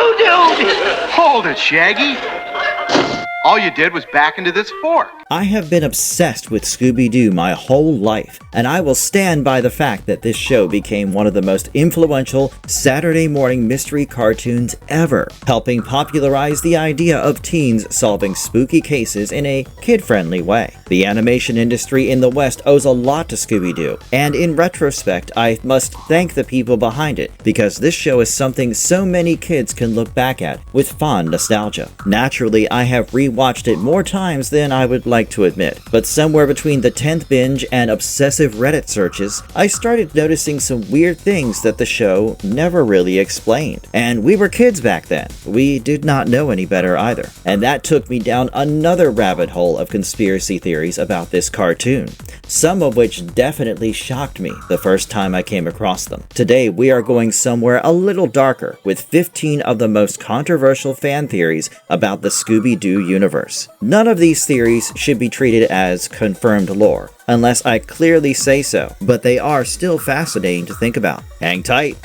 Scooby-Doo! Hold it, Shaggy. All you did was back into this fork. I have been obsessed with Scooby Doo my whole life, and I will stand by the fact that this show became one of the most influential Saturday morning mystery cartoons ever, helping popularize the idea of teens solving spooky cases in a kid-friendly way. The animation industry in the West owes a lot to Scooby Doo, and in retrospect, I must thank the people behind it, because this show is something so many kids can look back at with fond nostalgia. Naturally, I have rewatched it more times than I would like to admit, but somewhere between the 10th binge and obsessive Reddit searches, I started noticing some weird things that the show never really explained. And we were kids back then. We did not know any better either. And that took me down another rabbit hole of conspiracy theories about this cartoon, some of which definitely shocked me the first time I came across them. Today, we are going somewhere a little darker with 15 of the most controversial fan theories about the Scooby-Doo universe. None of these theories should be treated as confirmed lore, unless I clearly say so, but they are still fascinating to think about. Hang tight!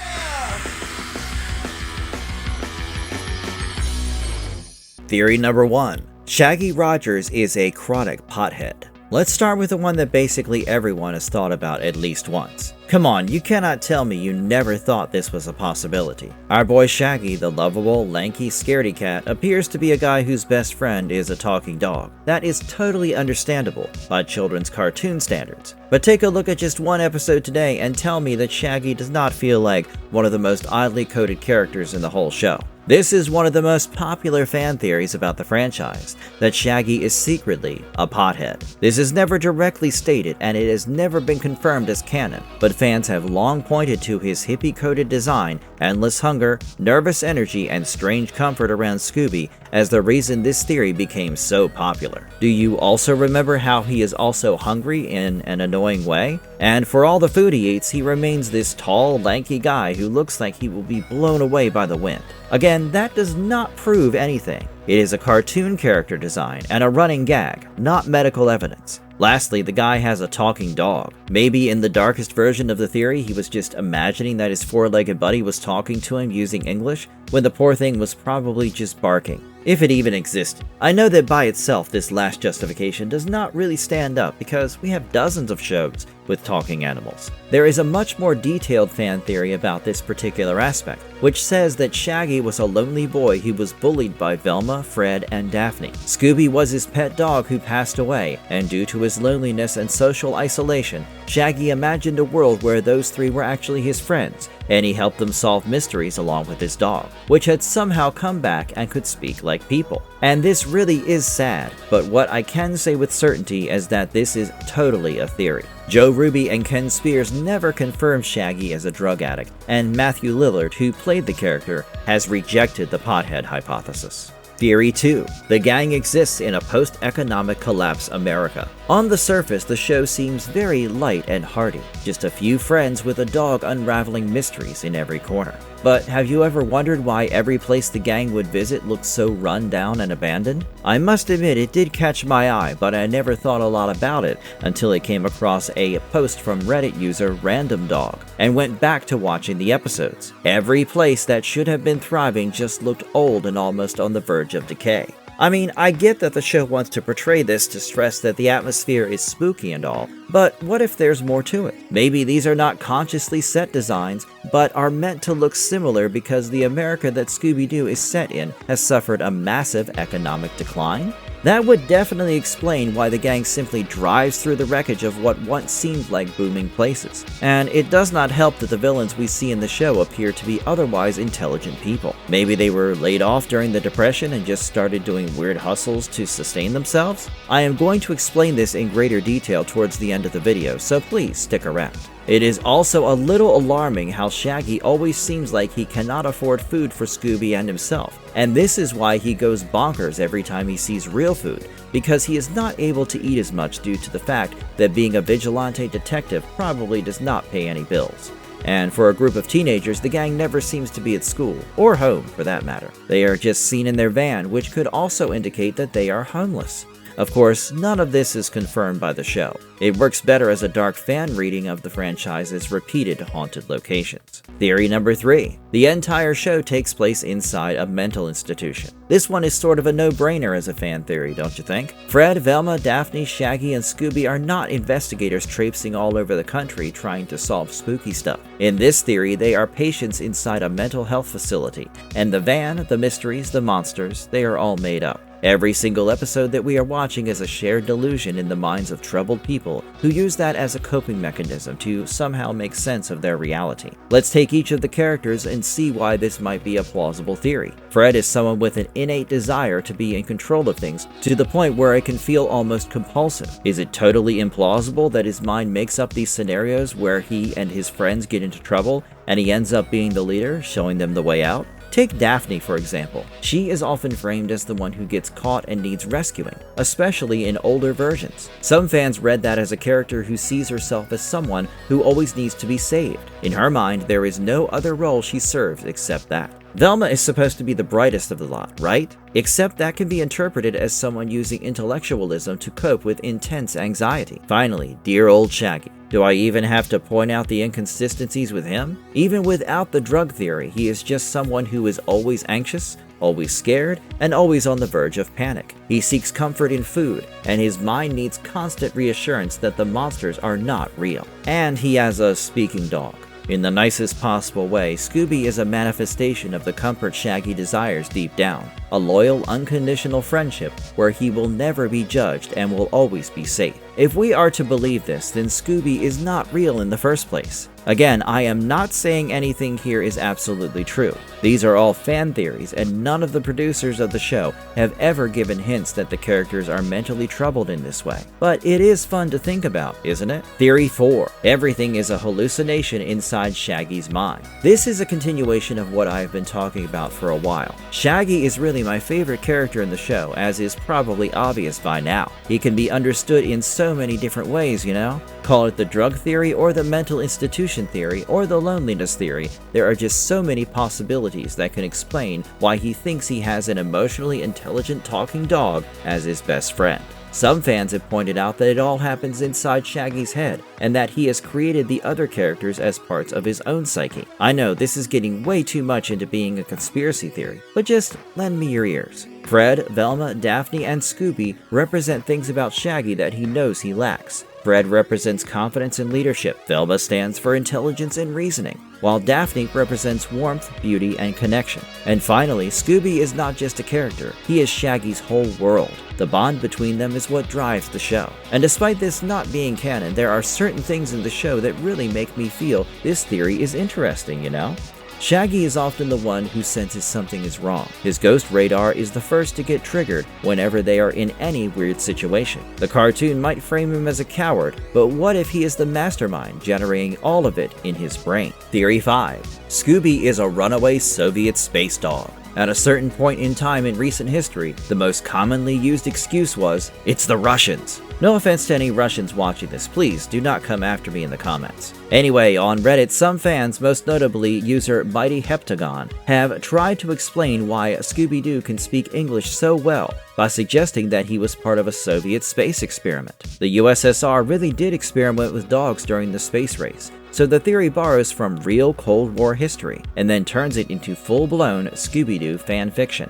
Theory number 1. Shaggy Rogers is a chronic pothead. Let's start with the one that basically everyone has thought about at least once. Come on, you cannot tell me you never thought this was a possibility. Our boy Shaggy, the lovable, lanky scaredy cat, appears to be a guy whose best friend is a talking dog. That is totally understandable by children's cartoon standards. But take a look at just one episode today and tell me that Shaggy does not feel like one of the most oddly coded characters in the whole show. This is one of the most popular fan theories about the franchise, that Shaggy is secretly a pothead. This is never directly stated and it has never been confirmed as canon, but fans have long pointed to his hippie-coded design, endless hunger, nervous energy, and strange comfort around Scooby as the reason this theory became so popular. Do you also remember how he is also hungry in an annoying way? And for all the food he eats, he remains this tall, lanky guy who looks like he will be blown away by the wind. Again, that does not prove anything. It is a cartoon character design and a running gag, not medical evidence. Lastly, the guy has a talking dog. Maybe in the darkest version of the theory, he was just imagining that his four-legged buddy was talking to him using English, when the poor thing was probably just barking, if it even existed. I know that by itself, this last justification does not really stand up because we have dozens of shows with talking animals. There is a much more detailed fan theory about this particular aspect, which says that Shaggy was a lonely boy who was bullied by Velma, Fred, and Daphne. Scooby was his pet dog who passed away, and due to his loneliness and social isolation, Shaggy imagined a world where those three were actually his friends, and he helped them solve mysteries along with his dog, which had somehow come back and could speak like people. And this really is sad, but what I can say with certainty is that this is totally a theory. Joe Ruby and Ken Spears never confirmed Shaggy as a drug addict, and Matthew Lillard, who played the character, has rejected the pothead hypothesis. Theory 2. The gang exists in a post-economic collapse America. On the surface, the show seems very light and hearty, just a few friends with a dog unraveling mysteries in every corner. But have you ever wondered why every place the gang would visit looks so run down and abandoned? I must admit it did catch my eye, but I never thought a lot about it until I came across a post from Reddit user Random Dog and went back to watching the episodes. Every place that should have been thriving just looked old and almost on the verge of decay. I mean, I get that the show wants to portray this to stress that the atmosphere is spooky and all, but what if there's more to it? Maybe these are not consciously set designs, but are meant to look similar because the America that Scooby-Doo is set in has suffered a massive economic decline? That would definitely explain why the gang simply drives through the wreckage of what once seemed like booming places. And it does not help that the villains we see in the show appear to be otherwise intelligent people. Maybe they were laid off during the Depression and just started doing weird hustles to sustain themselves? I am going to explain this in greater detail towards the end of the video, so please stick around. It is also a little alarming how Shaggy always seems like he cannot afford food for Scooby and himself, and this is why he goes bonkers every time he sees real food, because he is not able to eat as much due to the fact that being a vigilante detective probably does not pay any bills. And for a group of teenagers, the gang never seems to be at school, or home for that matter. They are just seen in their van, which could also indicate that they are homeless. Of course, none of this is confirmed by the show. It works better as a dark fan reading of the franchise's repeated haunted locations. Theory number 3. The entire show takes place inside a mental institution. This one is sort of a no-brainer as a fan theory, don't you think? Fred, Velma, Daphne, Shaggy, and Scooby are not investigators traipsing all over the country trying to solve spooky stuff. In this theory, they are patients inside a mental health facility, and the van, the mysteries, the monsters, they are all made up. Every single episode that we are watching is a shared delusion in the minds of troubled people who use that as a coping mechanism to somehow make sense of their reality. Let's take each of the characters and see why this might be a plausible theory. Fred is someone with an innate desire to be in control of things to the point where it can feel almost compulsive. Is it totally implausible that his mind makes up these scenarios where he and his friends get into trouble and he ends up being the leader, showing them the way out? Take Daphne, for example. She is often framed as the one who gets caught and needs rescuing, especially in older versions. Some fans read that as a character who sees herself as someone who always needs to be saved. In her mind, there is no other role she serves except that. Velma is supposed to be the brightest of the lot, right? Except that can be interpreted as someone using intellectualism to cope with intense anxiety. Finally, dear old Shaggy. Do I even have to point out the inconsistencies with him? Even without the drug theory, he is just someone who is always anxious, always scared, and always on the verge of panic. He seeks comfort in food, and his mind needs constant reassurance that the monsters are not real. And he has a speaking dog. In the nicest possible way, Scooby is a manifestation of the comfort Shaggy desires deep down. A loyal, unconditional friendship where he will never be judged and will always be safe. If we are to believe this, then Scooby is not real in the first place. Again, I am not saying anything here is absolutely true. These are all fan theories, and none of the producers of the show have ever given hints that the characters are mentally troubled in this way. But it is fun to think about, isn't it? Theory 4. Everything is a hallucination inside Shaggy's mind. This is a continuation of what I have been talking about for a while. Shaggy is really my favorite character in the show, as is probably obvious by now. He can be understood in so many different ways, you know? Call it the drug theory or the mental institution theory or the loneliness theory. There are just so many possibilities that can explain why he thinks he has an emotionally intelligent talking dog as his best friend. Some fans have pointed out that it all happens inside Shaggy's head, and that he has created the other characters as parts of his own psyche. I know this is getting way too much into being a conspiracy theory, but just lend me your ears. Fred, Velma, Daphne, and Scooby represent things about Shaggy that he knows he lacks. Fred represents confidence and leadership. Velma stands for intelligence and reasoning, while Daphne represents warmth, beauty, and connection. And finally, Scooby is not just a character, he is Shaggy's whole world. The bond between them is what drives the show. And despite this not being canon, there are certain things in the show that really make me feel this theory is interesting, you know? Shaggy is often the one who senses something is wrong. His ghost radar is the first to get triggered whenever they are in any weird situation. The cartoon might frame him as a coward, but what if he is the mastermind generating all of it in his brain? Theory 5. Scooby is a runaway Soviet space dog. At a certain point in time in recent history, the most commonly used excuse was, "It's the Russians." No offense to any Russians watching this, please do not come after me in the comments. Anyway, on Reddit, some fans, most notably user Mighty Heptagon, have tried to explain why Scooby Doo can speak English so well by suggesting that he was part of a Soviet space experiment. The USSR really did experiment with dogs during the space race, so the theory borrows from real Cold War history and then turns it into full-blown Scooby-Doo fan fiction.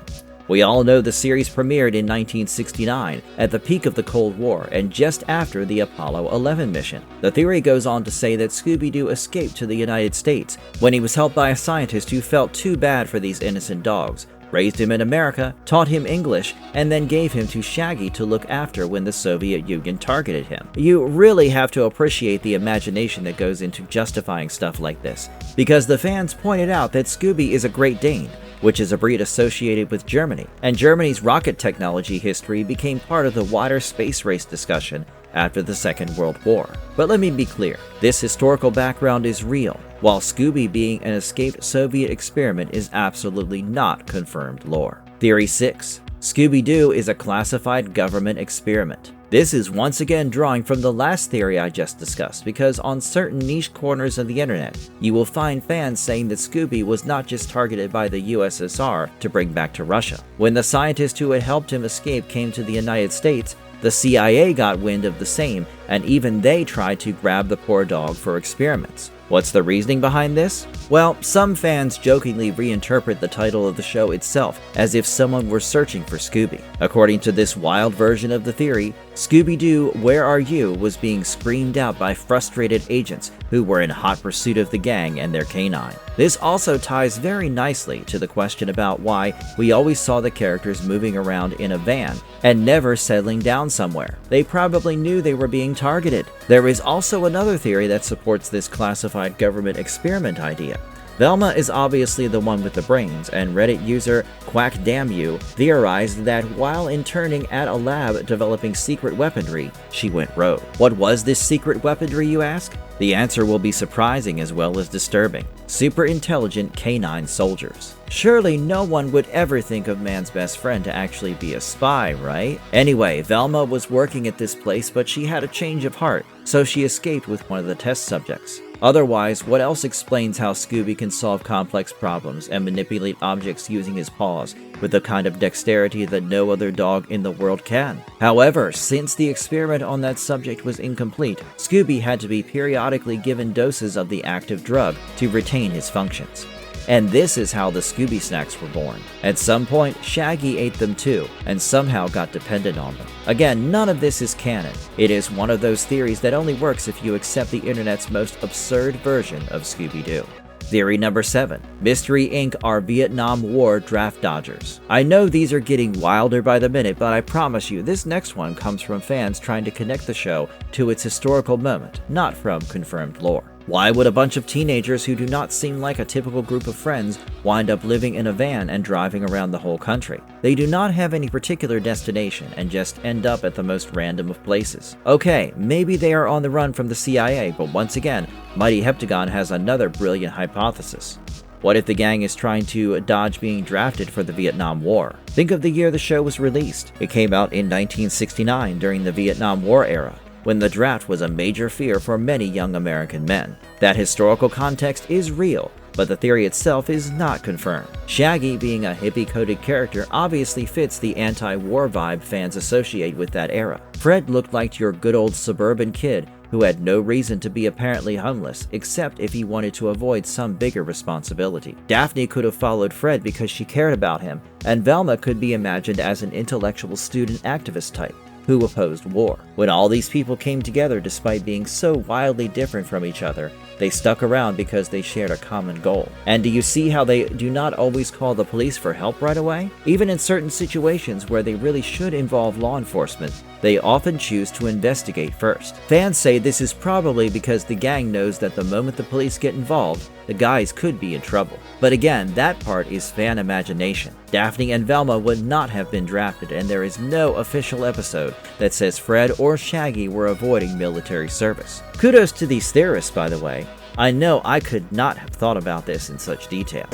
We all know the series premiered in 1969 at the peak of the Cold War and just after the Apollo 11 mission. The theory goes on to say that Scooby-Doo escaped to the United States when he was helped by a scientist who felt too bad for these innocent dogs, raised him in America, taught him English, and then gave him to Shaggy to look after when the Soviet Union targeted him. You really have to appreciate the imagination that goes into justifying stuff like this, because the fans pointed out that Scooby is a Great Dane, which is a breed associated with Germany, and Germany's rocket technology history became part of the wider space race discussion after the Second World War. But let me be clear, this historical background is real, while Scooby being an escaped Soviet experiment is absolutely not confirmed lore. Theory 6. Scooby-Doo is a classified government experiment. This is once again drawing from the last theory I just discussed, because on certain niche corners of the internet, you will find fans saying that Scooby was not just targeted by the USSR to bring back to Russia. When the scientist who had helped him escape came to the United States, The CIA got wind of the same, and even they tried to grab the poor dog for experiments. What's the reasoning behind this? Well, some fans jokingly reinterpret the title of the show itself as if someone were searching for Scooby. According to this wild version of the theory, Scooby Doo, Where Are You? Was being screamed out by frustrated agents who were in hot pursuit of the gang and their canine. This also ties very nicely to the question about why we always saw the characters moving around in a van and never settling down somewhere. They probably knew they were being targeted. There is also another theory that supports this classified government experiment idea. Velma is obviously the one with the brains, and Reddit user QuackDamnYou theorized that while interning at a lab developing secret weaponry, she went rogue. What was this secret weaponry, you ask? The answer will be surprising as well as disturbing. Super intelligent canine soldiers. Surely no one would ever think of man's best friend to actually be a spy, right? Anyway, Velma was working at this place, but she had a change of heart, so she escaped with one of the test subjects. Otherwise, what else explains how Scooby can solve complex problems and manipulate objects using his paws with the kind of dexterity that no other dog in the world can? However, since the experiment on that subject was incomplete, Scooby had to be periodically given doses of the active drug to retain his functions. And this is how the Scooby snacks were born. At some point, Shaggy ate them too, and somehow got dependent on them. Again, none of this is canon. It is one of those theories that only works if you accept the internet's most absurd version of Scooby Doo. Theory number 7. Mystery Inc. are Vietnam War draft dodgers. I know these are getting wilder by the minute, but I promise you this next one comes from fans trying to connect the show to its historical moment, not from confirmed lore. Why would a bunch of teenagers who do not seem like a typical group of friends wind up living in a van and driving around the whole country? They do not have any particular destination and just end up at the most random of places. Okay, maybe they are on the run from the CIA, but once again, Mighty Heptagon has another brilliant hypothesis. What if the gang is trying to dodge being drafted for the Vietnam War? Think of the year the show was released. It came out in 1969 during the Vietnam War era, when the draft was a major fear for many young American men. That historical context is real, but the theory itself is not confirmed. Shaggy, being a hippie-coded character, obviously fits the anti-war vibe fans associate with that era. Fred looked like your good old suburban kid who had no reason to be apparently homeless, except if he wanted to avoid some bigger responsibility. Daphne could have followed Fred because she cared about him, and Velma could be imagined as an intellectual student activist type who opposed war. When all these people came together despite being so wildly different from each other, they stuck around because they shared a common goal. And do you see how they do not always call the police for help right away? Even in certain situations where they really should involve law enforcement, they often choose to investigate first. Fans say this is probably because the gang knows that the moment the police get involved, the guys could be in trouble. But again, that part is fan imagination. Daphne and Velma would not have been drafted, and there is no official episode that says Fred or Shaggy were avoiding military service. Kudos to these theorists, by the way. I know I could not have thought about this in such detail.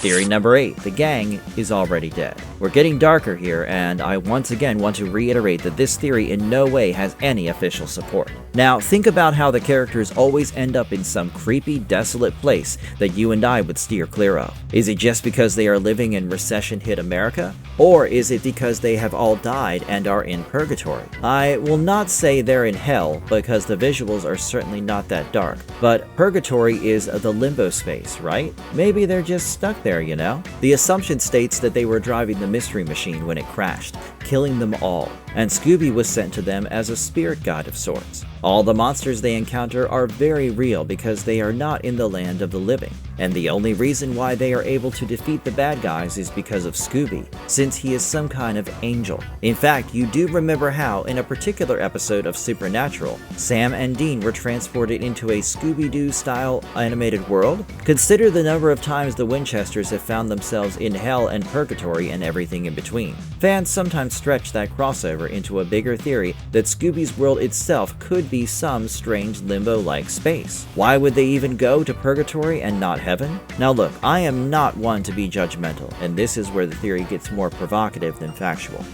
Theory number 8. The gang is already dead. We're getting darker here, and I once again want to reiterate that this theory in no way has any official support. Now, think about how the characters always end up in some creepy, desolate place that you and I would steer clear of. Is it just because they are living in recession-hit America? Or is it because they have all died and are in Purgatory? I will not say they're in hell, because the visuals are certainly not that dark, but Purgatory is the limbo space, right? Maybe they're just stuck there, you know? The assumption states that they were driving the mystery machine when it crashed, killing them all, and Scooby was sent to them as a spirit guide of sorts. All the monsters they encounter are very real because they are not in the land of the living, and the only reason why they are able to defeat the bad guys is because of Scooby, since he is some kind of angel. In fact, you do remember how, in a particular episode of Supernatural, Sam and Dean were transported into a Scooby Doo style animated world? Consider the number of times the Winchesters have found themselves in hell and purgatory and everything in between. Fans sometimes stretch that crossover into a bigger theory that Scooby's world itself could be some strange limbo-like space. Why would they even go to purgatory and not heaven? Now look, I am not one to be judgmental, and this is where the theory gets more provocative than factual.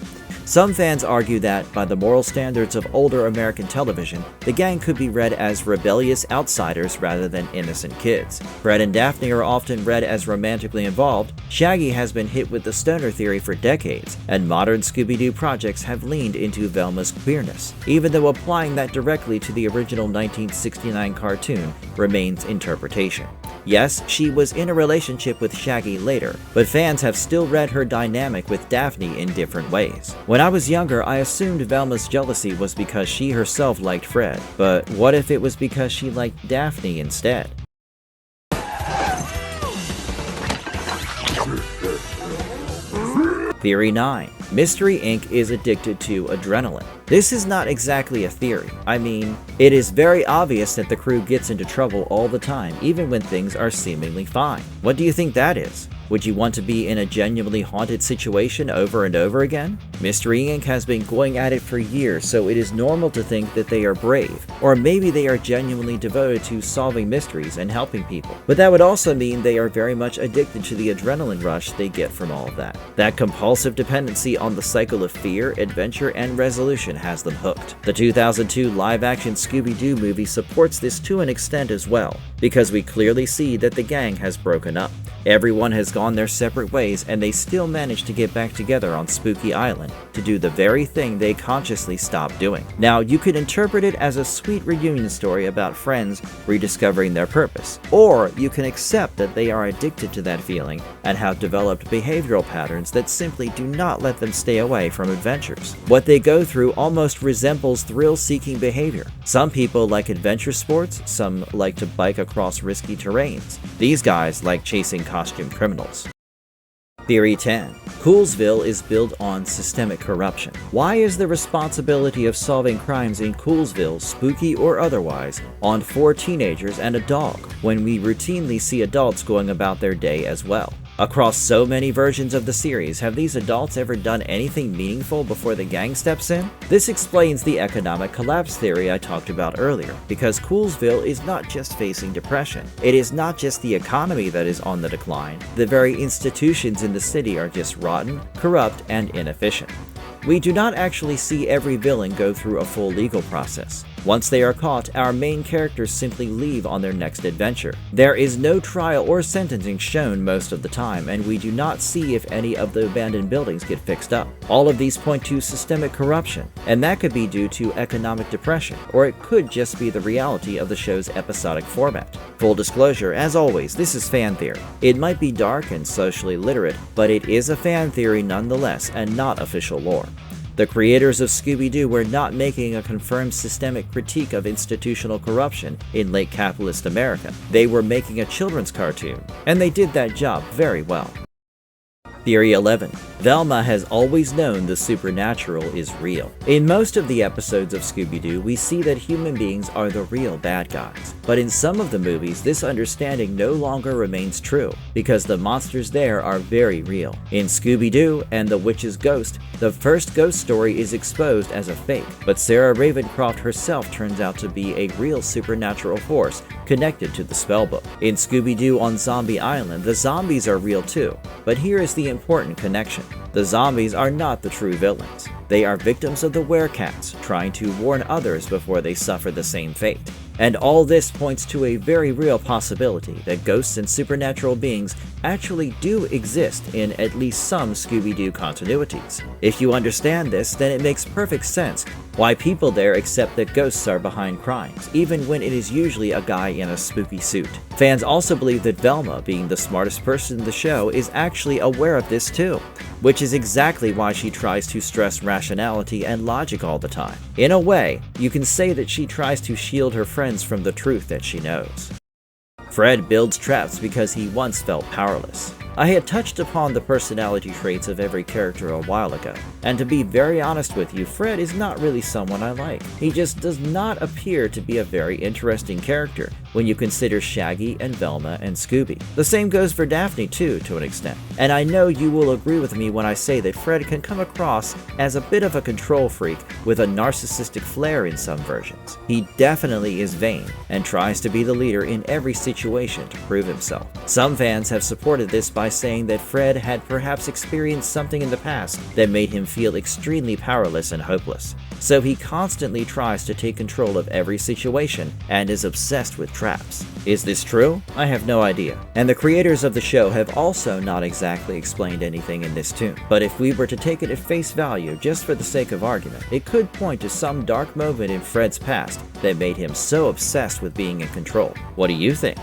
Some fans argue that, by the moral standards of older American television, the gang could be read as rebellious outsiders rather than innocent kids. Fred and Daphne are often read as romantically involved. Shaggy has been hit with the stoner theory for decades, and modern Scooby-Doo projects have leaned into Velma's queerness, even though applying that directly to the original 1969 cartoon remains interpretation. Yes, she was in a relationship with Shaggy later, but fans have still read her dynamic with Daphne in different ways. When I was younger, I assumed Velma's jealousy was because she herself liked Fred, but what if it was because she liked Daphne instead? Theory 9. Mystery Inc. is addicted to adrenaline. This is not exactly a theory. I mean, it is very obvious that the crew gets into trouble all the time, even when things are seemingly fine. What do you think that is? Would you want to be in a genuinely haunted situation over and over again? Mystery Inc. has been going at it for years, so it is normal to think that they are brave, or maybe they are genuinely devoted to solving mysteries and helping people. But that would also mean they are very much addicted to the adrenaline rush they get from all of that. That compulsive dependency on the cycle of fear, adventure, and resolution has them hooked. The 2002 live-action Scooby-Doo movie supports this to an extent as well, because we clearly see that the gang has broken up. Everyone has gone their separate ways, and they still manage to get back together on Spooky Island to do the very thing they consciously stopped doing. Now, you could interpret it as a sweet reunion story about friends rediscovering their purpose, or you can accept that they are addicted to that feeling and have developed behavioral patterns that simply do not let them stay away from adventures. What they go through almost resembles thrill-seeking behavior. Some people like adventure sports, some like to bike across risky terrains. These guys like chasing costume criminals. Theory 10. Coolsville is built on systemic corruption. Why is the responsibility of solving crimes in Coolsville, spooky or otherwise, on 4 teenagers and a dog, when we routinely see adults going about their day as well? Across so many versions of the series, have these adults ever done anything meaningful before the gang steps in? This explains the economic collapse theory I talked about earlier, because Coolsville is not just facing depression. It is not just the economy that is on the decline. The very institutions in the city are just rotten, corrupt, and inefficient. We do not actually see every villain go through a full legal process. Once they are caught, our main characters simply leave on their next adventure. There is no trial or sentencing shown most of the time, and we do not see if any of the abandoned buildings get fixed up. All of these point to systemic corruption, and that could be due to economic depression, or it could just be the reality of the show's episodic format. Full disclosure, as always, this is fan theory. It might be dark and socially literate, but it is a fan theory nonetheless, and not official lore. The creators of Scooby-Doo were not making a confirmed systemic critique of institutional corruption in late capitalist America. They were making a children's cartoon, and they did that job very well. Theory 11. Velma has always known the supernatural is real. In most of the episodes of Scooby-Doo, we see that human beings are the real bad guys. But in some of the movies, this understanding no longer remains true, because the monsters there are very real. In Scooby-Doo and the Witch's Ghost, the first ghost story is exposed as a fake, but Sarah Ravencroft herself turns out to be a real supernatural force connected to the spellbook. In Scooby-Doo on Zombie Island, the zombies are real too, but here is the important connection. The zombies are not the true villains. They are victims of the werecats, trying to warn others before they suffer the same fate. And all this points to a very real possibility that ghosts and supernatural beings actually do exist in at least some Scooby-Doo continuities. If you understand this, then it makes perfect sense why people there accept that ghosts are behind crimes, even when it is usually a guy in a spooky suit. Fans also believe that Velma, being the smartest person in the show, is actually aware of this too, which is exactly why she tries to stress rationality and logic all the time. In a way, you can say that she tries to shield her friends from the truth that she knows. Fred builds traps because he once felt powerless. I had touched upon the personality traits of every character a while ago, and to be very honest with you, Fred is not really someone I like. He just does not appear to be a very interesting character when you consider Shaggy and Velma and Scooby. The same goes for Daphne too, to an extent. And I know you will agree with me when I say that Fred can come across as a bit of a control freak with a narcissistic flair in some versions. He definitely is vain and tries to be the leader in every situation to prove himself. Some fans have supported this by by saying that Fred had perhaps experienced something in the past that made him feel extremely powerless and hopeless. So he constantly tries to take control of every situation and is obsessed with traps. Is this true? I have no idea. And the creators of the show have also not exactly explained anything in this tune. But if we were to take it at face value just for the sake of argument, it could point to some dark moment in Fred's past that made him so obsessed with being in control. What do you think?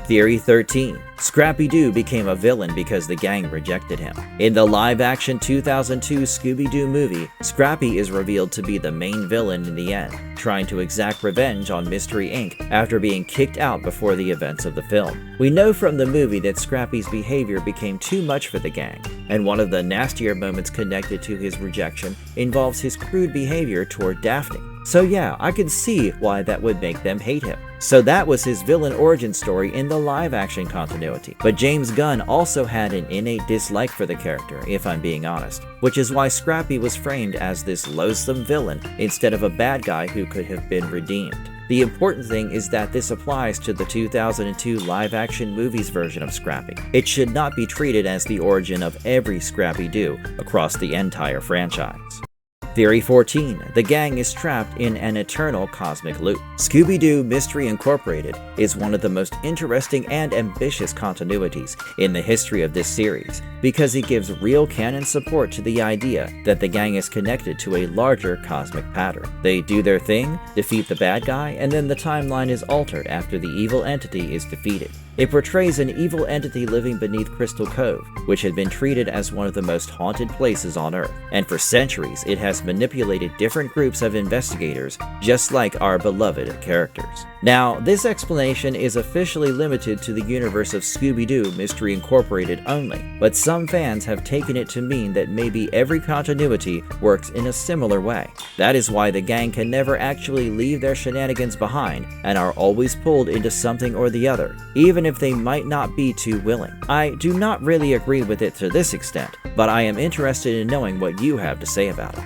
Theory 13. Scrappy-Doo became a villain because the gang rejected him. In the live-action 2002 Scooby Doo movie, Scrappy is revealed to be the main villain in the end, trying to exact revenge on Mystery Inc. after being kicked out before the events of the film. We know from the movie that Scrappy's behavior became too much for the gang, and one of the nastier moments connected to his rejection involves his crude behavior toward Daphne. So yeah, I can see why that would make them hate him. So that was his villain origin story in the live-action continuity. But James Gunn also had an innate dislike for the character, if I'm being honest, which is why Scrappy was framed as this loathsome villain instead of a bad guy who could have been redeemed. The important thing is that this applies to the 2002 live-action movie's version of Scrappy. It should not be treated as the origin of every Scrappy-Doo across the entire franchise. Theory 14. The gang is trapped in an eternal cosmic loop. Scooby Doo Mystery Incorporated is one of the most interesting and ambitious continuities in the history of this series because it gives real canon support to the idea that the gang is connected to a larger cosmic pattern. They do their thing, defeat the bad guy, and then the timeline is altered after the evil entity is defeated. It portrays an evil entity living beneath Crystal Cove, which had been treated as one of the most haunted places on Earth, and for centuries it has manipulated different groups of investigators, just like our beloved characters. Now, this explanation is officially limited to the universe of Scooby Doo Mystery Incorporated only, but some fans have taken it to mean that maybe every continuity works in a similar way. That is why the gang can never actually leave their shenanigans behind and are always pulled into something or the other, even if they might not be too willing. I do not really agree with it to this extent, but I am interested in knowing what you have to say about it.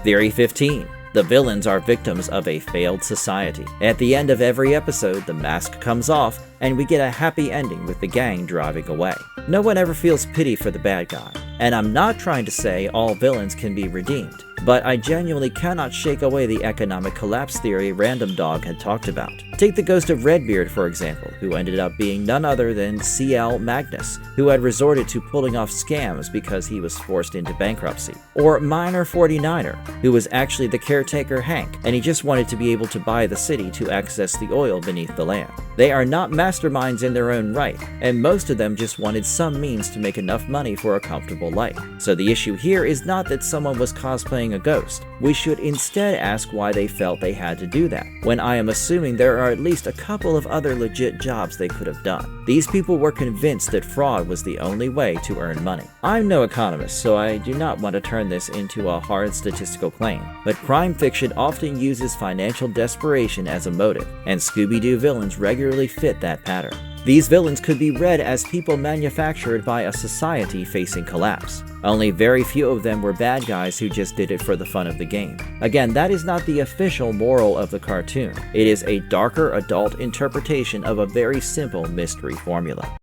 Theory 15. The villains are victims of a failed society. At the end of every episode, the mask comes off, and we get a happy ending with the gang driving away. No one ever feels pity for the bad guy, and I'm not trying to say all villains can be redeemed, but I genuinely cannot shake away the economic collapse theory Random Dog had talked about. Take the ghost of Redbeard, for example, who ended up being none other than C.L. Magnus, who had resorted to pulling off scams because he was forced into bankruptcy. Or Miner 49er, who was actually the caretaker Hank, and he just wanted to be able to buy the city to access the oil beneath the land. They are not masterminds in their own right, and most of them just wanted some means to make enough money for a comfortable life. So the issue here is not that someone was cosplaying a ghost. We should instead ask why they felt they had to do that, when I am assuming there are at least a couple of other legit jobs they could have done. These people were convinced that fraud was the only way to earn money. I'm no economist, so I do not want to turn this into a hard statistical claim, but crime fiction often uses financial desperation as a motive, and Scooby-Doo villains regularly fit that pattern. These villains could be read as people manufactured by a society facing collapse. Only very few of them were bad guys who just did it for the fun of the game. Again, that is not the official moral of the cartoon. It is a darker adult interpretation of a very simple mystery formula.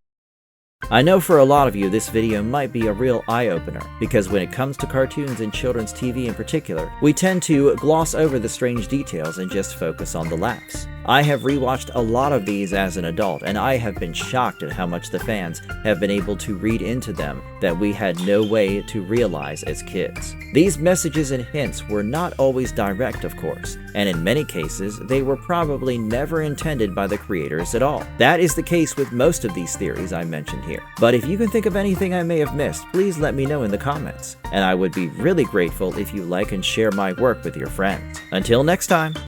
I know for a lot of you this video might be a real eye-opener, because when it comes to cartoons and children's TV in particular, we tend to gloss over the strange details and just focus on the laughs. I have rewatched a lot of these as an adult, and I have been shocked at how much the fans have been able to read into them that we had no way to realize as kids. These messages and hints were not always direct, of course, and in many cases, they were probably never intended by the creators at all. That is the case with most of these theories I mentioned here. But if you can think of anything I may have missed, please let me know in the comments, and I would be really grateful if you like and share my work with your friends. Until next time!